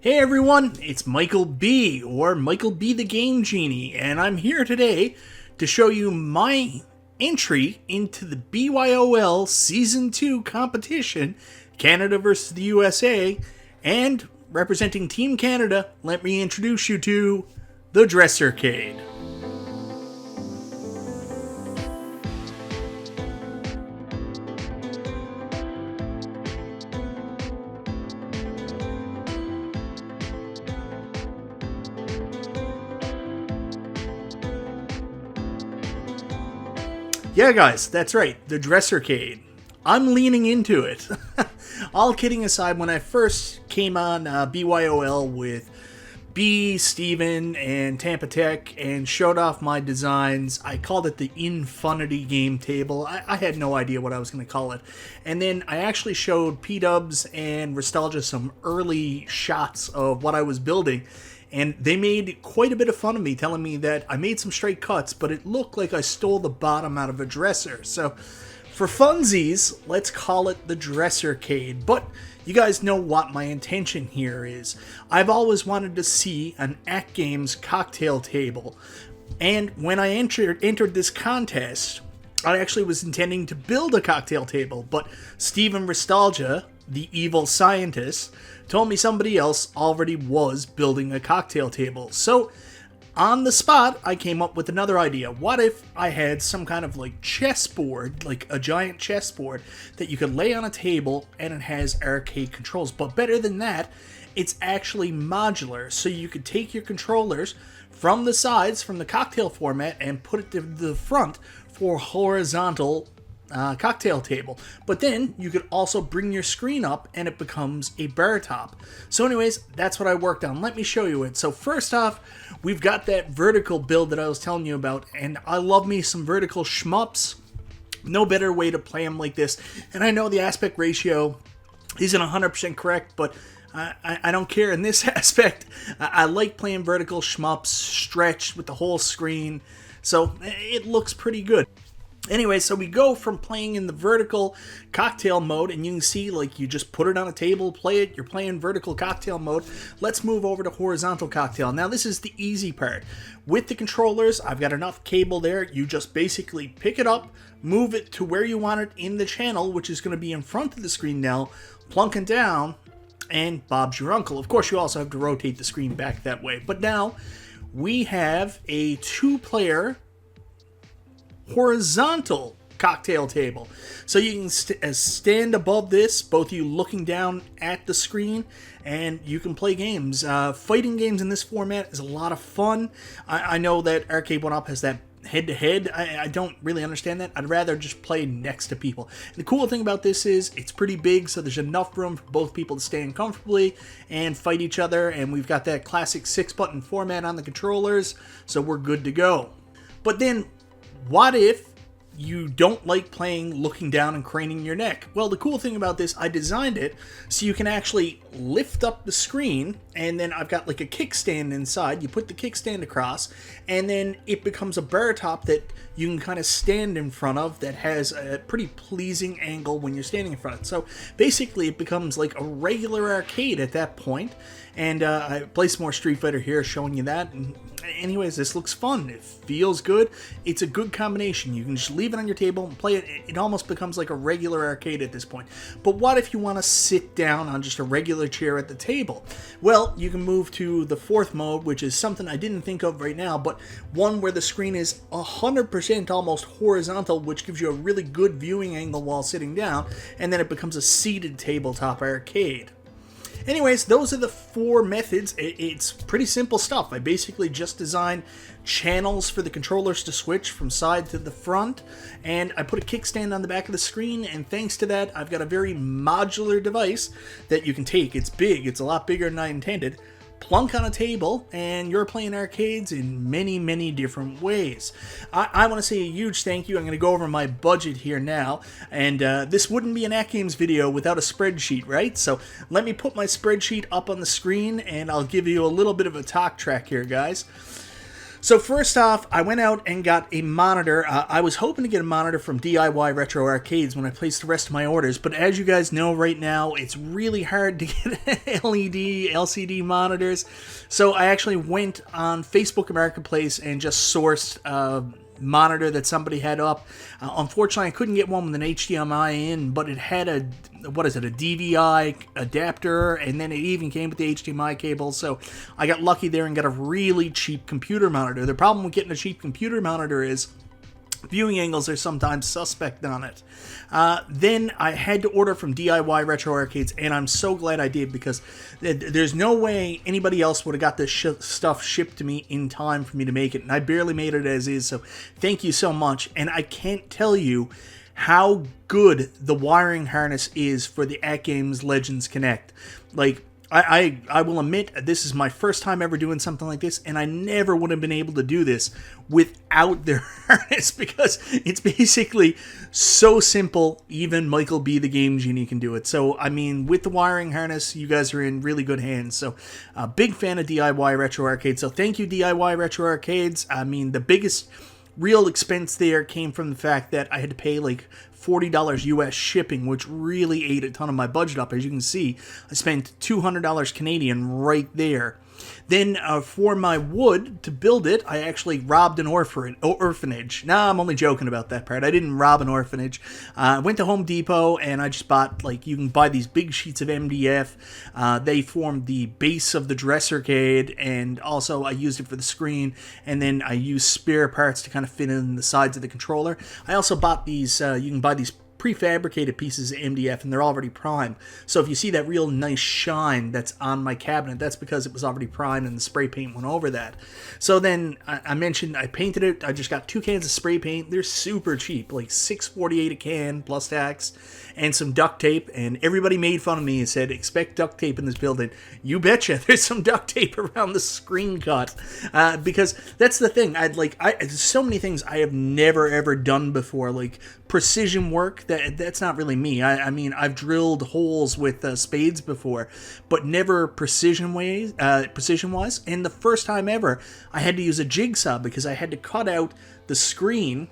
Hey everyone, it's Michael B, or MichaelBtheGameGenie, and I'm here today to show you my entry into the BYOL Season 2 competition, Canada versus the USA, and representing Team Canada, let me introduce you to the DresserCade. Yeah, guys, that's right, the DresserCade. I'm leaning into it. All kidding aside, when I first came on BYOL with B, Steven, and Tampa Tech and showed off my designs, I called it the Infinity Game Table. I had no idea what I was going to call it. And then I actually showed P-Dubs and Nostalgia some early shots of what I was building. And they made quite a bit of fun of me, telling me that I made some straight cuts, but it looked like I stole the bottom out of a dresser. So, for funsies, let's call it the DresserCade. But you guys know what my intention here is. I've always wanted to see an AtGames cocktail table. And when I entered this contest, I actually was intending to build a cocktail table. But Steven Nostalgia, the evil scientist, told me somebody else already was building a cocktail table. So, on the spot, I came up with another idea. What if I had some kind of like chessboard, like a giant chessboard that you could lay on a table and it has arcade controls? But better than that, it's actually modular. So you could take your controllers from the sides, from the cocktail format, and put it to the front for horizontal cocktail table. But then you could also bring your screen up and it becomes a bar top. So anyways, that's what I worked on. Let me show you it. So first off, we've got that vertical build that I was telling you about, and I love me some vertical shmups. No better way to play them like this. And I know the aspect ratio isn't 100% correct, but I don't care in this aspect. I like playing vertical shmups, stretched with the whole screen, so it looks pretty good. Anyway, so we go from playing in the vertical cocktail mode, and you can see, like, you just put it on a table, play it, you're playing vertical cocktail mode. Let's move over to horizontal cocktail. Now, this is the easy part. With the controllers, I've got enough cable there. You just basically pick it up, move it to where you want it in the channel, which is going to be in front of the screen now, plunk it down, and Bob's your uncle. Of course, you also have to rotate the screen back that way. But now, we have a two-player horizontal cocktail table. So you can stand above this, both of you looking down at the screen, and you can play games. Fighting games in this format is a lot of fun. I know that Arcade 1-Up has that head-to-head. I don't really understand that. I'd rather just play next to people. And the cool thing about this is it's pretty big, so there's enough room for both people to stand comfortably and fight each other, and we've got that classic 6-button format on the controllers, so we're good to go. But then, what if you don't like playing looking down and craning your neck? Well, the cool thing about this, I designed it so you can actually lift up the screen, and then I've got like a kickstand inside. You put the kickstand across, and then it becomes a bar top that you can kind of stand in front of that has a pretty pleasing angle when you're standing in front of it. So basically it becomes like a regular arcade at that point. And I play some more Street Fighter here showing you that. And anyways, this looks fun. It feels good. It's a good combination. You can just leave it on your table and play it. It almost becomes like a regular arcade at this point. But what if you want to sit down on just a regular chair at the table? Well, you can move to the fourth mode, which is something I didn't think of right now, but one where the screen is 100% almost horizontal, which gives you a really good viewing angle while sitting down, and then it becomes a seated tabletop arcade. Anyways, those are the four methods. It's pretty simple stuff. I basically just designed channels for the controllers to switch from side to the front, and I put a kickstand on the back of the screen, and thanks to that, I've got a very modular device that you can take. It's big. It's a lot bigger than I intended. Plunk on a table, and you're playing arcades in many, many different ways. I want to say a huge thank you. I'm going to go over my budget here now, and this wouldn't be an AtGames video without a spreadsheet, right? So let me put my spreadsheet up on the screen, and I'll give you a little bit of a talk track here, guys. So first off, I went out and got a monitor. I was hoping to get a monitor from DIY Retro Arcades when I placed the rest of my orders, but as you guys know right now, it's really hard to get LED, LCD monitors. So I actually went on Facebook Marketplace and just sourced a monitor that somebody had up. Unfortunately, I couldn't get one with an HDMI in, but it had a DVI adapter, and then it even came with the HDMI cable, so I got lucky there and got a really cheap computer monitor. The problem with getting a cheap computer monitor is viewing angles are sometimes suspect on it. Then I had to order from DIY Retro Arcades, and I'm so glad I did, because there's no way anybody else would have got this stuff shipped to me in time for me to make it, and I barely made it as is, so thank you so much. And I can't tell you how good the wiring harness is for the AtGames Legends Connect. Like, I will admit, this is my first time ever doing something like this, and I never would have been able to do this without their harness, because it's basically so simple, even MichaelBtheGameGenie can do it. So, I mean, with the wiring harness, you guys are in really good hands. So, a big fan of DIY Retro Arcades. So, thank you, DIY Retro Arcades. I mean, the biggest real expense there came from the fact that I had to pay like $40 US shipping, which really ate a ton of my budget up. As you can see, I spent $200 Canadian right there. Then for my wood to build it, I actually robbed an orphanage. Nah, I'm only joking about that part. I didn't rob an orphanage. I went to Home Depot and I just bought, like, you can buy these big sheets of MDF. They formed the base of the DresserCade, and also I used it for the screen, and then I used spare parts to kind of fit in the sides of the controller. I also bought these, you can buy these prefabricated pieces of MDF, and they're already primed. So if you see that real nice shine that's on my cabinet, that's because it was already primed and the spray paint went over that. So then I mentioned I painted it. I just got 2 cans of spray paint. They're super cheap, like $6.48 a can plus tax, and some duct tape. And everybody made fun of me and said, expect duct tape in this building. You betcha, there's some duct tape around the screen cut, because that's the thing. There's so many things I have never ever done before, like precision work. That's not really me. I mean, I've drilled holes with spades before, but never precision-wise. And the first time ever, I had to use a jigsaw because I had to cut out the screen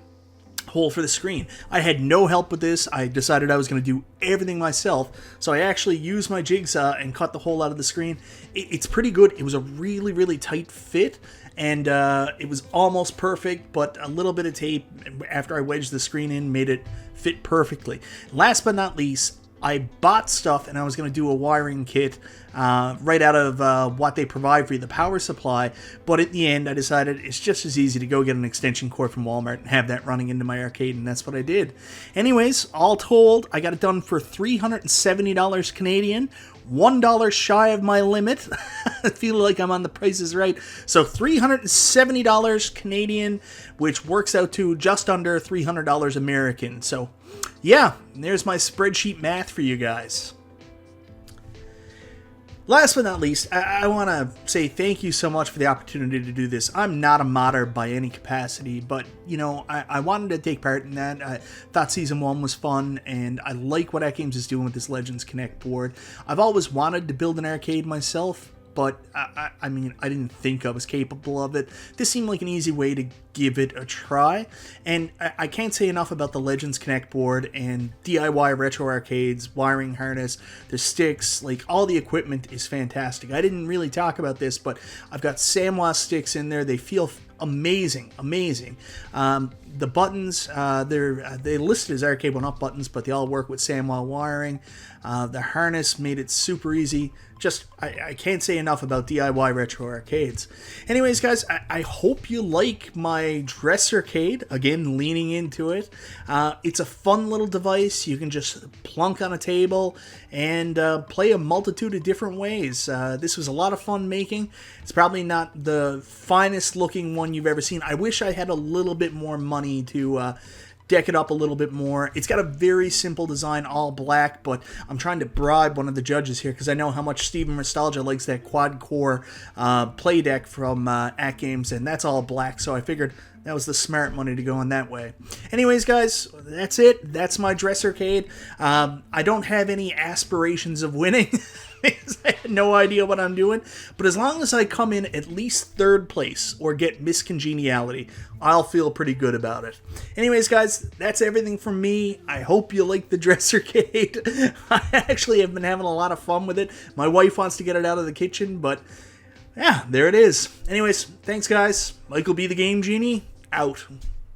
hole for the screen. I had no help with this. I decided I was going to do everything myself, so I actually used my jigsaw and cut the hole out of the screen. It's pretty good. It was a really, really tight fit, and it was almost perfect, but a little bit of tape after I wedged the screen in made it fit perfectly. Last but not least, I bought stuff, and I was going to do a wiring kit right out of what they provide for you, the power supply, but at the end I decided it's just as easy to go get an extension cord from Walmart and have that running into my arcade, and that's what I did. Anyways, all told, I got it done for $370 Canadian, $1 shy of my limit. I feel like I'm on The Price is Right. So $370 Canadian, which works out to just under $300 American. So yeah, there's my spreadsheet math for you guys. Last but not least, I want to say thank you so much for the opportunity to do this. I'm not a modder by any capacity, but, you know, I wanted to take part in that. I thought Season 1 was fun, and I like what AtGames is doing with this Legends Connect board. I've always wanted to build an arcade myself, but I mean, I didn't think I was capable of it. This seemed like an easy way to give it a try, and I can't say enough about the Legends Connect board and DIY Retro Arcades, wiring harness, the sticks, like all the equipment is fantastic. I didn't really talk about this, but I've got Samwa sticks in there. They feel amazing. The buttons, they listed as arcade one-up buttons, but they all work with Samwa wiring. The harness made it super easy. Just, I can't say enough about DIY Retro Arcades. Anyways, guys, I hope you like my DresserCade. Again, leaning into it. It's a fun little device. You can just plunk on a table and play a multitude of different ways. This was a lot of fun making. It's probably not the finest looking one you've ever seen. I wish I had a little bit more money to deck it up a little bit more. It's got a very simple design, all black, but I'm trying to bribe one of the judges here because I know how much Steven Nostalgia likes that quad-core play deck from AtGames, and that's all black, so I figured that was the smart money to go in that way. Anyways, guys, that's it. That's my DresserCade. I don't have any aspirations of winning, because I had no idea what I'm doing. But as long as I come in at least third place or get miscongeniality, I'll feel pretty good about it. Anyways, guys, that's everything from me. I hope you like the DresserCade. I actually have been having a lot of fun with it. My wife wants to get it out of the kitchen, but yeah, there it is. Anyways, thanks, guys. Michael B. the Game Genie, out.